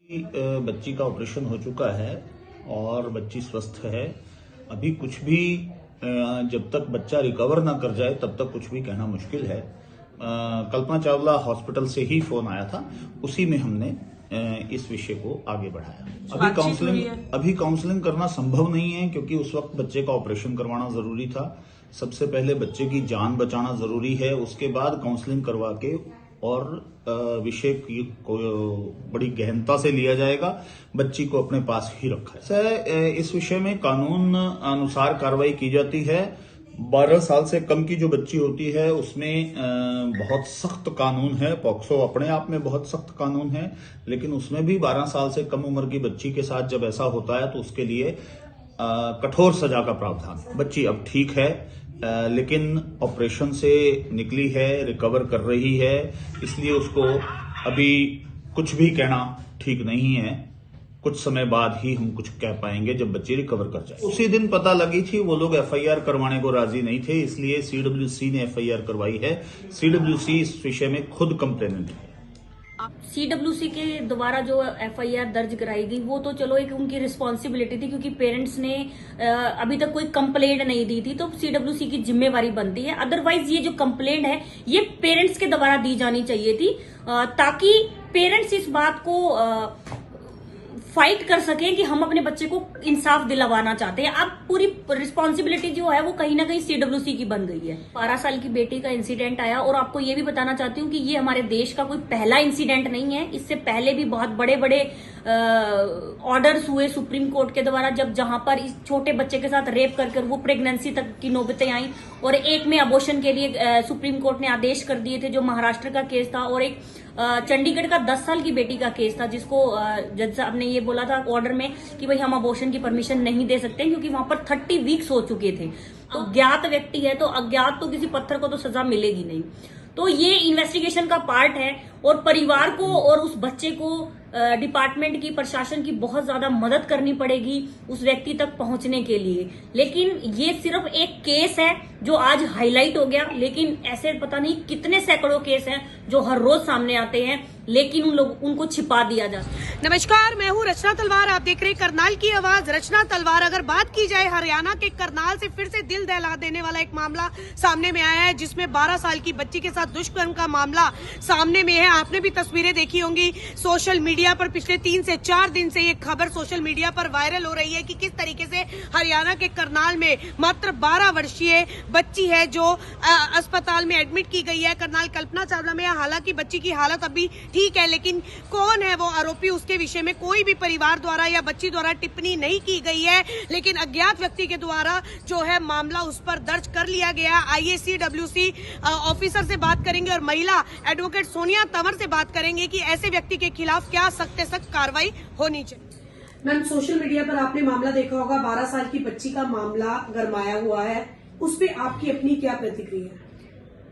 बच्ची का ऑपरेशन हो चुका है और बच्ची स्वस्थ है। अभी कुछ भी जब तक बच्चा रिकवर ना कर जाए तब तक कुछ भी कहना मुश्किल है। कल्पना चावला हॉस्पिटल से ही फोन आया था, उसी में हमने इस विषय को आगे बढ़ाया। अभी काउंसलिंग करना संभव नहीं है क्योंकि उस वक्त बच्चे का ऑपरेशन करवाना जरूरी था। सबसे पहले बच्चे की जान बचाना जरूरी है, उसके बाद काउंसलिंग करवा के और विषय की को बड़ी गहनता से लिया जाएगा। बच्ची को अपने पास ही रखा है। इस विषय में कानून अनुसार कार्रवाई की जाती है। 12 साल से कम की जो बच्ची होती है उसमें बहुत सख्त कानून है। पॉक्सो अपने आप में बहुत सख्त कानून है, लेकिन उसमें भी 12 साल से कम उम्र की बच्ची के साथ जब ऐसा होता है तो उसके लिए कठोर सजा का प्रावधान है। बच्ची अब ठीक है, लेकिन ऑपरेशन से निकली है, रिकवर कर रही है, इसलिए उसको अभी कुछ भी कहना ठीक नहीं है। कुछ समय बाद ही हम कुछ कह पाएंगे जब बच्ची रिकवर कर जाए। उसी दिन पता लगी थी, वो लोग एफआईआर करवाने को राजी नहीं थे, इसलिए सीडब्ल्यूसी ने एफआईआर करवाई है। सीडब्ल्यूसी इस विषय में खुद कंप्लेनेंट है। सीडब्ल्यूसी के द्वारा जो एफआईआर दर्ज कराई गई वो तो चलो एक उनकी रिस्पॉन्सिबिलिटी थी, क्योंकि पेरेंट्स ने अभी तक कोई कंप्लेंट नहीं दी थी, तो सीडब्ल्यूसी की जिम्मेवारी बनती है। अदरवाइज ये जो कंप्लेंट है ये पेरेंट्स के द्वारा दी जानी चाहिए थी, ताकि पेरेंट्स इस बात को फाइट कर सकें कि हम अपने बच्चे को इंसाफ दिलवाना चाहते हैं। अब पूरी रिस्पॉन्सिबिलिटी जो है वो कहीं ना कहीं सीडब्ल्यूसी की बन गई है। 12 साल की बेटी का इंसिडेंट आया, और आपको ये भी बताना चाहती हूँ कि ये हमारे देश का कोई पहला इंसिडेंट नहीं है। इससे पहले भी बहुत बड़े बड़े ऑर्डर्स हुए सुप्रीम कोर्ट के द्वारा, जहां पर इस छोटे बच्चे के साथ रेप करके वो प्रेगनेंसी तक की नौबतें आई, और एक में अबॉर्शन के लिए सुप्रीम कोर्ट ने आदेश कर दिए थे, जो महाराष्ट्र का केस था, और एक चंडीगढ़ का 10 साल की बेटी का केस था, जिसको जज साहब ने ये बोला था ऑर्डर में कि भाई हम अबॉर्शन की परमिशन नहीं दे सकते क्योंकि वहां पर 30 वीक्स हो चुके थे। तो अज्ञात व्यक्ति है तो अज्ञात तो किसी पत्थर को तो सजा मिलेगी नहीं। तो ये इन्वेस्टिगेशन का पार्ट है, और परिवार को और उस बच्चे को डिपार्टमेंट की, प्रशासन की बहुत ज्यादा मदद करनी पड़ेगी उस व्यक्ति तक पहुंचने के लिए। लेकिन ये सिर्फ एक केस है जो आज हाईलाइट हो गया, लेकिन ऐसे पता नहीं कितने सैकड़ों केस हैं जो हर रोज सामने आते हैं, लेकिन उनको छिपा दिया जाता है। नमस्कार, मैं हूँ रचना तलवार, आप देख रहे हैं करनाल की आवाज, रचना तलवार। अगर बात की जाए हरियाणा के करनाल से, फिर से दिल दहला देने वाला एक मामला सामने में आया है, जिसमें 12 साल की बच्ची के साथ दुष्कर्म का मामला सामने में है। आपने भी तस्वीरें देखी होंगी सोशल मीडिया पर। पिछले 3 से 4 दिन से ये खबर सोशल मीडिया पर वायरल हो रही है कि किस तरीके से हरियाणा के करनाल में मात्र 12 वर्षीय बच्ची है जो अस्पताल में एडमिट की गई है, करनाल कल्पना चावला में। हालांकि बच्ची की हालत अभी ठीक है, लेकिन कौन है वो आरोपी, उसके विषय में कोई भी परिवार द्वारा या बच्ची द्वारा टिप्पणी नहीं की गई है। लेकिन अज्ञात व्यक्ति के द्वारा जो है मामला उस पर दर्ज कर लिया गया। आइए सीडब्ल्यूसी ऑफिसर से बात करेंगे और महिला एडवोकेट सोनिया तंवर से बात करेंगे कि ऐसे व्यक्ति के खिलाफ क्या सख्त से सख्त कार्रवाई होनी चाहिए। मैम, सोशल मीडिया पर आपने मामला देखा होगा, 12 साल की बच्ची का मामला गरमाया हुआ है, उस पे आपकी अपनी क्या प्रतिक्रिया है?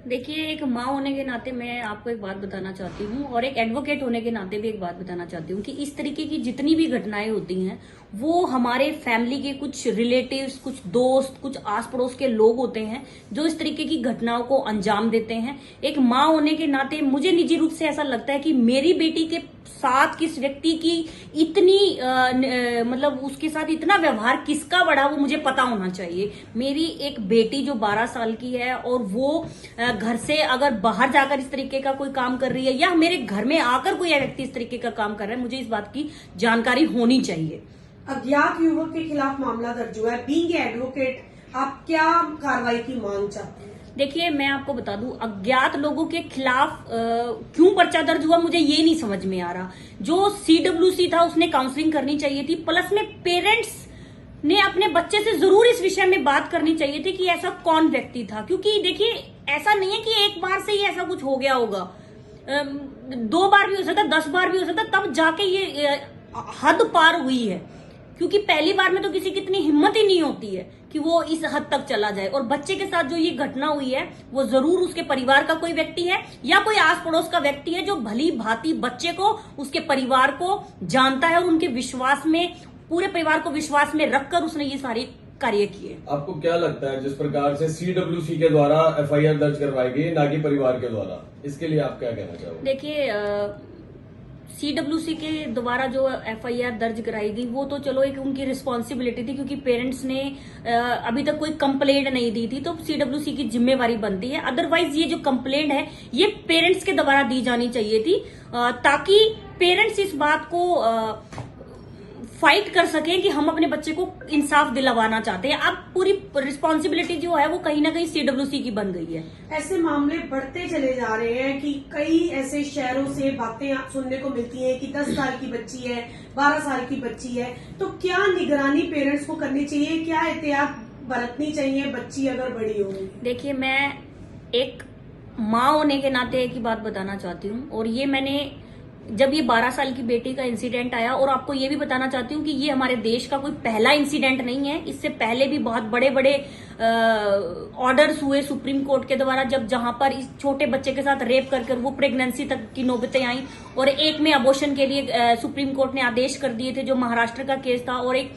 देखिए, एक माँ होने के नाते मैं आपको एक बात बताना चाहती हूँ, और एक एडवोकेट होने के नाते भी एक बात बताना चाहती हूँ कि इस तरीके की जितनी भी घटनाएं होती हैं वो हमारे फैमिली के कुछ रिलेटिव्स, कुछ दोस्त, कुछ आस पड़ोस के लोग होते हैं जो इस तरीके की घटनाओं को अंजाम देते हैं। एक माँ होने के नाते मुझे निजी रूप से ऐसा लगता है कि मेरी बेटी के साथ किस व्यक्ति की इतनी मतलब उसके साथ इतना व्यवहार किसका बढ़ा वो मुझे पता होना चाहिए। मेरी एक बेटी जो 12 साल की है, और वो घर से अगर बाहर जाकर इस तरीके का कोई काम कर रही है या मेरे घर में आकर कोई व्यक्ति इस तरीके का काम कर रहा है, मुझे इस बात की जानकारी होनी चाहिए। अज्ञात युवक के खिलाफ मामला दर्ज हुआ है, बीइंग एडवोकेट आप क्या कार्रवाई की मांग चाहते हैं? देखिए, मैं आपको बता दूं, अज्ञात लोगों के खिलाफ क्यों पर्चा दर्ज हुआ मुझे ये नहीं समझ में आ रहा। जो सीडब्ल्यूसी था उसने काउंसलिंग करनी चाहिए थी, प्लस में पेरेंट्स ने अपने बच्चे से जरूर इस विषय में बात करनी चाहिए थी कि ऐसा कौन व्यक्ति था। क्योंकि देखिए, ऐसा नहीं है कि एक बार से ही ऐसा कुछ हो गया होगा, 2 बार भी हो सकता, 10 बार भी हो सकता, तब जाके ये हद पार हुई है। क्योंकि पहली बार में तो किसी की इतनी हिम्मत ही नहीं होती है कि वो इस हद तक चला जाए। और बच्चे के साथ जो ये घटना हुई है वो जरूर उसके परिवार का कोई व्यक्ति है या कोई आस पड़ोस का व्यक्ति है जो भली भांति बच्चे को, उसके परिवार को जानता है, और उनके विश्वास में, पूरे परिवार को विश्वास में रखकर उसने ये सारी कार्य किए। आपको क्या लगता है जिस प्रकार से सीडब्ल्यूसी के द्वारा एफआईआर दर्ज करवाई गई, ना कि परिवार के द्वारा, इसके लिए आप क्या कहना चाहोगे? देखिए, सीडब्ल्यूसी के द्वारा जो एफआईआर दर्ज कराई गई वो तो चलो एक उनकी रिस्पॉन्सिबिलिटी थी, क्योंकि पेरेंट्स ने अभी तक कोई कंप्लेंट नहीं दी थी, तो सीडब्ल्यूसी की जिम्मेवारी बनती है। अदरवाइज ये जो कंप्लेंट है ये पेरेंट्स के द्वारा दी जानी चाहिए थी, ताकि पेरेंट्स इस बात को फाइट कर सकें कि हम अपने बच्चे को इंसाफ दिलवाना चाहते हैं। अब पूरी रिस्पॉन्सिबिलिटी जो है वो कहीं ना कहीं सीडब्ल्यूसी की बन गई है। ऐसे मामले बढ़ते चले जा रहे हैं कि कई ऐसे शहरों से बातें सुनने को मिलती हैं कि 10 साल की बच्ची है, 12 साल की बच्ची है, तो क्या निगरानी पेरेंट्स को करनी चाहिए, क्या एहतियात बरतनी चाहिए बच्ची अगर बड़ी होगी? देखिए, मैं एक माँ होने के नाते एक ही बात बताना चाहती हूँ, और ये मैंने जब ये 12 साल की बेटी का इंसिडेंट आया, और आपको ये भी बताना चाहती हूँ कि ये हमारे देश का कोई पहला इंसिडेंट नहीं है। इससे पहले भी बहुत बड़े बड़े ऑर्डर्स हुए सुप्रीम कोर्ट के द्वारा, जहां पर इस छोटे बच्चे के साथ रेप कर वो प्रेगनेंसी तक की नौबतें आई, और एक में अबॉर्शन के लिए सुप्रीम कोर्ट ने आदेश कर दिए थे, जो महाराष्ट्र का केस था, और एक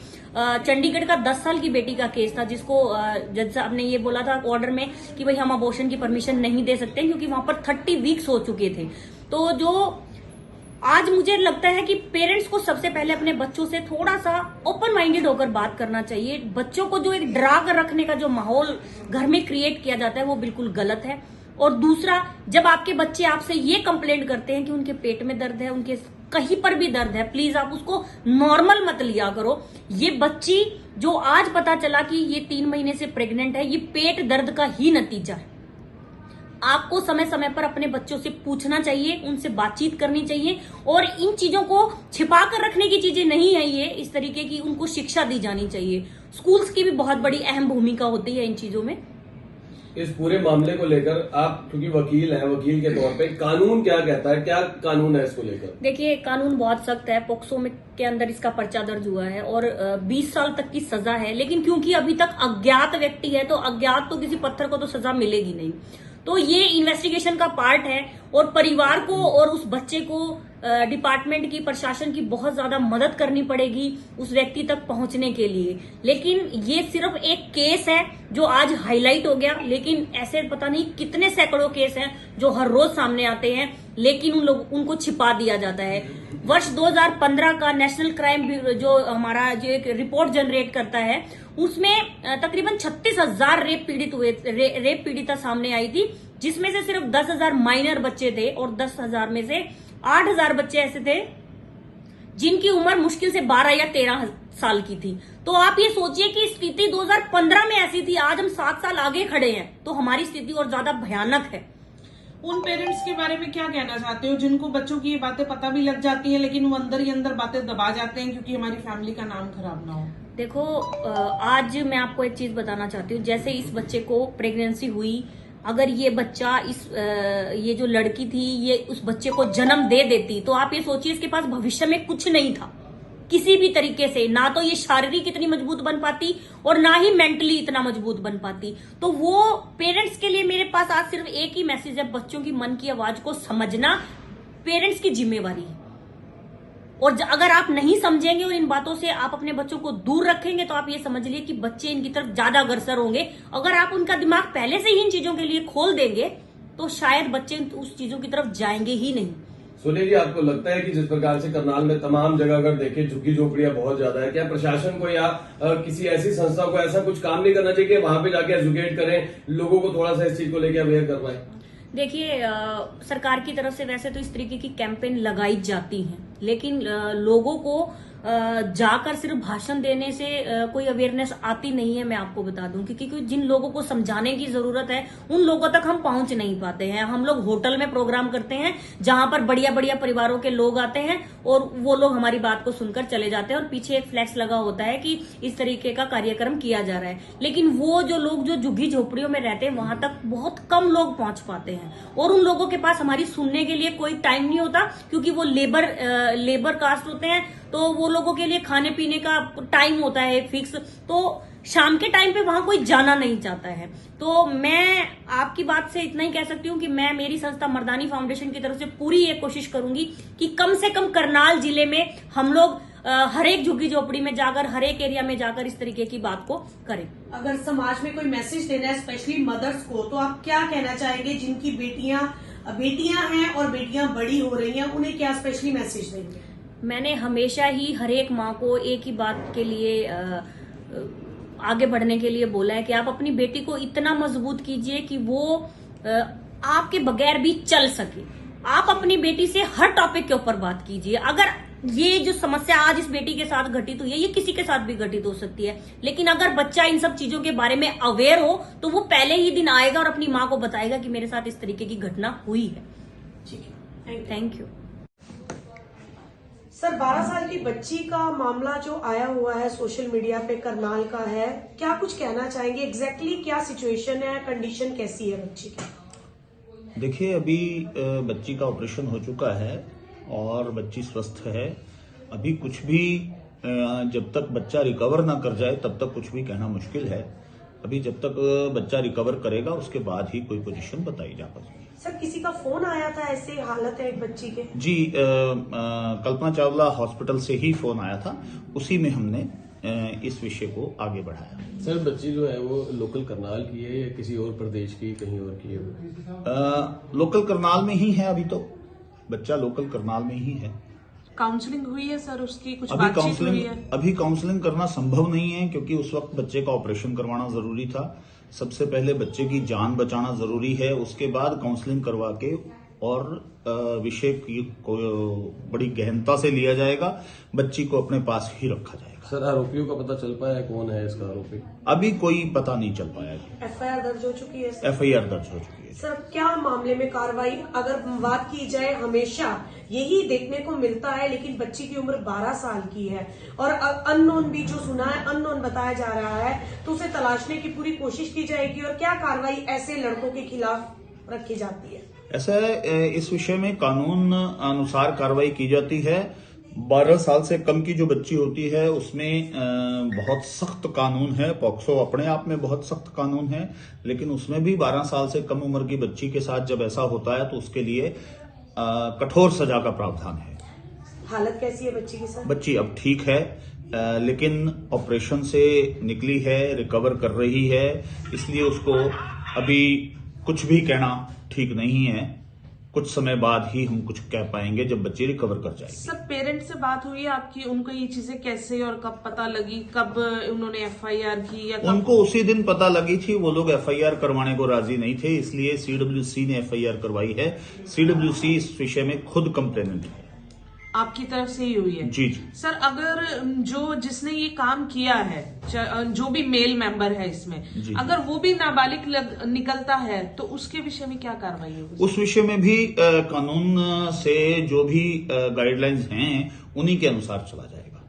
चंडीगढ़ का 10 साल की बेटी का केस था, जिसको जज साहब ने ये बोला था ऑर्डर में कि भाई हम अबॉर्शन की परमिशन नहीं दे सकते, क्योंकि वहां पर 30 वीक्स हो चुके थे। तो जो आज मुझे लगता है कि पेरेंट्स को सबसे पहले अपने बच्चों से थोड़ा सा ओपन माइंडेड होकर बात करना चाहिए। बच्चों को जो एक डरा कर रखने का जो माहौल घर में क्रिएट किया जाता है वो बिल्कुल गलत है। और दूसरा, जब आपके बच्चे आपसे ये कंप्लेंट करते हैं कि उनके पेट में दर्द है, उनके कहीं पर भी दर्द है, प्लीज आप उसको नॉर्मल मत लिया करो। ये बच्ची जो आज पता चला कि ये 3 महीने से प्रेग्नेंट है, ये पेट दर्द का ही नतीजा है। आपको समय समय पर अपने बच्चों से पूछना चाहिए, उनसे बातचीत करनी चाहिए, और इन चीजों को छिपा कर रखने की चीजें नहीं है ये, इस तरीके की उनको शिक्षा दी जानी चाहिए। स्कूल्स की भी बहुत बड़ी अहम भूमिका होती है इन चीजों में। इस पूरे मामले को लेकर आप क्योंकि वकील हैं, वकील के तौर पे कानून क्या कहता है, क्या कानून है इसको लेकर? देखिए, कानून बहुत सख्त है। पोक्सो में के अंदर इसका पर्चा दर्ज हुआ है और 20 साल तक की सजा है, लेकिन क्योंकि अभी तक अज्ञात व्यक्ति है, तो अज्ञात तो किसी पत्थर को तो सजा मिलेगी नहीं। तो ये इन्वेस्टिगेशन का पार्ट है, और परिवार को और उस बच्चे को डिपार्टमेंट की, प्रशासन की बहुत ज्यादा मदद करनी पड़ेगी उस व्यक्ति तक पहुंचने के लिए। लेकिन ये सिर्फ एक केस है जो आज हाईलाइट हो गया, लेकिन ऐसे पता नहीं कितने सैकड़ों केस हैं जो हर रोज सामने आते हैं, लेकिन उनको छिपा दिया जाता है। वर्ष 2015 का नेशनल क्राइम ब्यूरो जो हमारा जो एक रिपोर्ट जनरेट करता है, उसमें तकरीबन 36,000 रेप पीड़िता सामने आई थी, जिसमें से सिर्फ 10,000 माइनर बच्चे थे, और 10,000 में से 8,000 बच्चे ऐसे थे जिनकी उम्र मुश्किल से 12 या 13 साल की थी। तो आप ये सोचिए कि स्थिति 2015 में ऐसी थी, आज हम 7 साल आगे खड़े हैं, तो हमारी स्थिति और ज्यादा भयानक है। उन पेरेंट्स के बारे में क्या कहना चाहते हो जिनको बच्चों की ये बातें पता भी लग जाती हैं, लेकिन वो अंदर ही अंदर बातें दबा जाते हैं क्योंकि हमारी फैमिली का नाम खराब ना हो? देखो, आज मैं आपको एक चीज बताना चाहती हूँ। जैसे इस बच्चे को प्रेगनेंसी हुई, अगर ये बच्चा ये जो लड़की थी ये उस बच्चे को जन्म दे देती, तो आप ये सोचिए इसके पास भविष्य में कुछ नहीं था किसी भी तरीके से। ना तो ये शारीरिक इतनी मजबूत बन पाती, और ना ही मेंटली इतना मजबूत बन पाती। तो वो पेरेंट्स के लिए मेरे पास आज सिर्फ एक ही मैसेज है, बच्चों की मन की आवाज को समझना पेरेंट्स की जिम्मेवारी है। और अगर आप नहीं समझेंगे और इन बातों से आप अपने बच्चों को दूर रखेंगे, तो आप ये समझ लिए कि बच्चे इनकी तरफ ज्यादा अग्रसर होंगे। अगर आप उनका दिमाग पहले से ही इन चीजों के लिए खोल देंगे, तो शायद बच्चे उस चीजों की तरफ जाएंगे ही नहीं। सुनिए जी, आपको लगता है कि जिस प्रकार से करनाल में तमाम जगह अगर देखें झुग्गी झोपड़ियां बहुत ज्यादा है, क्या प्रशासन को या किसी ऐसी संस्था को ऐसा कुछ काम नहीं करना चाहिए कि वहां पे जाके एजुकेट करें, लोगों को थोड़ा सा इस चीज को लेकर अवेयर करवाएं? देखिए, सरकार की तरफ से वैसे तो इस तरीके की कैंपेन लगाई जाती हैं, लेकिन लोगों को जाकर सिर्फ भाषण देने से कोई अवेयरनेस आती नहीं है, मैं आपको बता दूं। क्योंकि जिन लोगों को समझाने की जरूरत है उन लोगों तक हम पहुंच नहीं पाते हैं। हम लोग होटल में प्रोग्राम करते हैं जहां पर बढ़िया बढ़िया परिवारों के लोग आते हैं, और वो लोग हमारी बात को सुनकर चले जाते हैं, और पीछे एक फ्लैक्स लगा होता है कि इस तरीके का कार्यक्रम किया जा रहा है। लेकिन वो जो लोग जो झुग्गी झोपड़ियों में रहते हैं, वहां तक बहुत कम लोग पहुंच पाते हैं, और उन लोगों के पास हमारी सुनने के लिए कोई टाइम नहीं होता, क्योंकि वो लेबर कास्ट होते हैं। तो वो लोगों के लिए खाने पीने का टाइम होता है फिक्स, तो शाम के टाइम पे वहां कोई जाना नहीं चाहता है। तो मैं आपकी बात से इतना ही कह सकती हूँ कि मैं, मेरी संस्था मर्दानी फाउंडेशन की तरफ से पूरी ये कोशिश करूंगी कि कम से कम करनाल जिले में हम लोग हर एक झुग्गी झोपड़ी में जाकर, हर एक एरिया में जाकर इस तरीके की बात को करें। अगर समाज में कोई मैसेज देना है स्पेशली मदर्स को, तो आप क्या कहना चाहेंगे जिनकी बेटियां बेटियां हैं और बेटियां बड़ी हो रही हैं, उन्हें क्या स्पेशली मैसेज देंगे? मैंने हमेशा ही हर एक माँ को एक ही बात के लिए आगे बढ़ने के लिए बोला है कि आप अपनी बेटी को इतना मजबूत कीजिए कि वो आपके बगैर भी चल सके। आप अपनी बेटी से हर टॉपिक के ऊपर बात कीजिए। अगर ये जो समस्या आज इस बेटी के साथ घटित हुई है, ये किसी के साथ भी घटित हो सकती है, लेकिन अगर बच्चा इन सब चीजों के बारे में अवेयर हो तो वो पहले ही दिन आएगा और अपनी माँ को बताएगा कि मेरे साथ इस तरीके की घटना हुई है। ठीक है, थैंक यू। सर, 12 साल की बच्ची का मामला जो आया हुआ है सोशल मीडिया पे करनाल का है, क्या कुछ कहना चाहेंगे? एग्जैक्टली क्या सिचुएशन है, कंडीशन कैसी है बच्ची की? देखिए, अभी बच्ची का ऑपरेशन हो चुका है और बच्ची स्वस्थ है। अभी कुछ भी जब तक बच्चा रिकवर ना कर जाए तब तक कुछ भी कहना मुश्किल है। अभी जब तक बच्चा रिकवर करेगा उसके बाद ही कोई पोजीशन बताई जा पाएगी। सर, किसी का फोन आया था, ऐसे हालत है एक बच्ची के? जी, कल्पना चावला हॉस्पिटल से ही फोन आया था, उसी में हमने इस विषय को आगे बढ़ाया। सर, बच्ची जो है वो लोकल करनाल की है या किसी और प्रदेश की, कहीं और की है? लोकल करनाल में ही है। अभी तो बच्चा लोकल करनाल में ही है। काउंसलिंग हुई है सर उसकी, कुछ बातचीत हुई है? अभी काउंसलिंग करना संभव नहीं है क्योंकि उस वक्त बच्चे का ऑपरेशन करवाना जरूरी था। सबसे पहले बच्चे की जान बचाना जरूरी है, उसके बाद काउंसलिंग करवा के और विषय को बड़ी गहनता से लिया जाएगा। बच्ची को अपने पास ही रखा जाएगा। सर, आरोपियों का पता चल पाया कौन है इसका आरोपी? अभी कोई पता नहीं चल पाया। एफआईआर दर्ज हो चुकी है? एफआईआर दर्ज हो चुकी है। सर, क्या मामले में कार्रवाई अगर बात की जाए, हमेशा यही देखने को मिलता है, लेकिन बच्ची की उम्र 12 साल की है और अननोन भी जो सुना है, अननोन बताया जा रहा है, तो उसे तलाशने की पूरी कोशिश की जाएगी। और क्या कार्रवाई ऐसे लड़कों के खिलाफ रखी जाती है? ऐसा है, इस विषय में कानून अनुसार कार्रवाई की जाती है। 12 साल से कम की जो बच्ची होती है उसमें बहुत सख्त कानून है। पॉक्सो अपने आप में बहुत सख्त कानून है, लेकिन उसमें भी 12 साल से कम उम्र की बच्ची के साथ जब ऐसा होता है तो उसके लिए कठोर सजा का प्रावधान है। हालत कैसी है बच्ची की सर? बच्ची अब ठीक है, लेकिन ऑपरेशन से निकली है, रिकवर कर रही है, इसलिए उसको अभी कुछ भी कहना ठीक नहीं है। कुछ समय बाद ही हम कुछ कह पाएंगे जब बच्ची रिकवर कर जाएगी। सब पेरेंट्स से बात हुई है आपकी? उनको ये चीजें कैसे और कब पता लगी, कब उन्होंने एफआईआर की या कब? उनको उसी दिन पता लगी थी। वो लोग एफआईआर करवाने को राजी नहीं थे, इसलिए सीडब्ल्यूसी ने एफआईआर करवाई है। सीडब्ल्यूसी इस विषय में खुद कंप्लेनेंट है। आपकी तरफ से ही हुई है? जी जी। सर, अगर जिसने ये काम किया है, जो भी मेल मेंबर है इसमें, अगर वो भी नाबालिग निकलता है तो उसके विषय में क्या कार्रवाई होगी? उस विषय में भी कानून से जो भी गाइडलाइंस हैं उन्हीं के अनुसार चला जाएगा।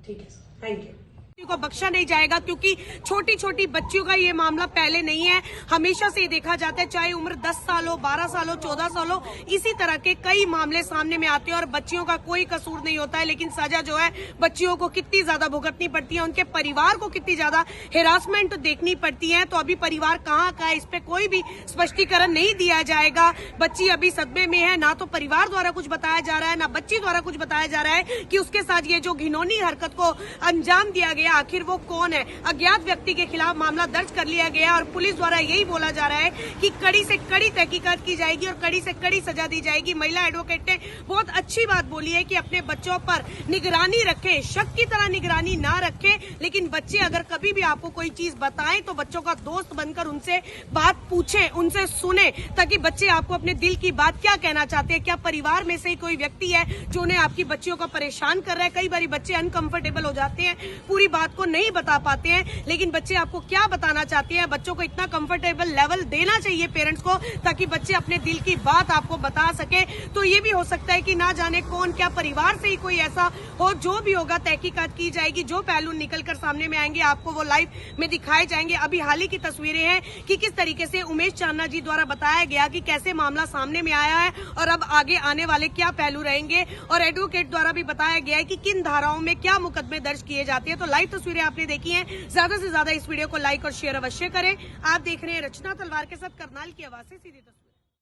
ठीक है सर, थैंक यू। को बख्शा नहीं जाएगा क्योंकि छोटी छोटी बच्चियों का ये मामला पहले नहीं है, हमेशा से देखा जाता है, चाहे उम्र 10 साल हो, 12 साल हो, 14 साल हो, इसी तरह के कई मामले सामने में आते हैं और बच्चियों का कोई कसूर नहीं होता है, लेकिन सजा जो है बच्चियों को कितनी ज्यादा भुगतनी पड़ती है, उनके परिवार को कितनी ज्यादा हिरासमेंट देखनी पड़ती है। तो अभी परिवार कहाँ का है, इस पे कोई भी स्पष्टीकरण नहीं दिया जाएगा। बच्ची अभी सदमे में है, ना तो परिवार द्वारा कुछ बताया जा रहा है, ना बच्ची द्वारा कुछ बताया जा रहा है कि उसके साथ ये जो घिनौनी हरकत को अंजाम दिया गया आखिर वो कौन है। अज्ञात व्यक्ति के खिलाफ मामला दर्ज कर लिया गया और पुलिस द्वारा यही बोला जा रहा है कि कड़ी से कड़ी तहकीकात की जाएगी और कड़ी से कड़ी सजा दी जाएगी। महिला एडवोकेट ने बहुत अच्छी बात बोली है कि अपने बच्चों पर निगरानी रखें, शक की तरह निगरानी ना रखें, लेकिन बच्चे अगर कभी भी आपको कोई चीज बताएं तो बच्चों का दोस्त बनकर उनसे बात पूछें, उनसे सुने, ताकि बच्चे आपको अपने दिल की बात क्या कहना चाहते हैं। क्या परिवार में से ही कोई व्यक्ति है जो उन्हें आपकी बच्चियों को परेशान कर रहा है? कई बार बच्चे अनकंफर्टेबल हो जाते हैं, पूरी बात को नहीं बता पाते हैं, लेकिन बच्चे आपको क्या बताना चाहते हैं। बच्चों को इतना कंफर्टेबल लेवल देना चाहिए पेरेंट्स को, ताकि बच्चे अपने दिल की बात आपको बता सके। तो ये भी हो सकता है कि ना जाने कौन, क्या परिवार से ही कोई ऐसा हो, जो भी होगा तहकीकात की जाएगी, जो पहलू निकल कर सामने में आएंगे आपको वो लाइव में दिखाए जाएंगे। अभी हाल ही की तस्वीरें हैं कि किस तरीके से उमेश चांदना जी द्वारा बताया गया कि कैसे मामला सामने में आया है और अब आगे आने वाले क्या पहलू रहेंगे, और एडवोकेट द्वारा भी बताया गया है कि किन धाराओं में क्या मुकदमे दर्ज किए जाते हैं। तो लाइव तस्वीरें आपने देखी हैं, ज्यादा से ज्यादा इस वीडियो को लाइक और शेयर अवश्य करें। आप देख रहे हैं रचना तलवार के साथ करनाल की आवाज से सीधी तस्वीर।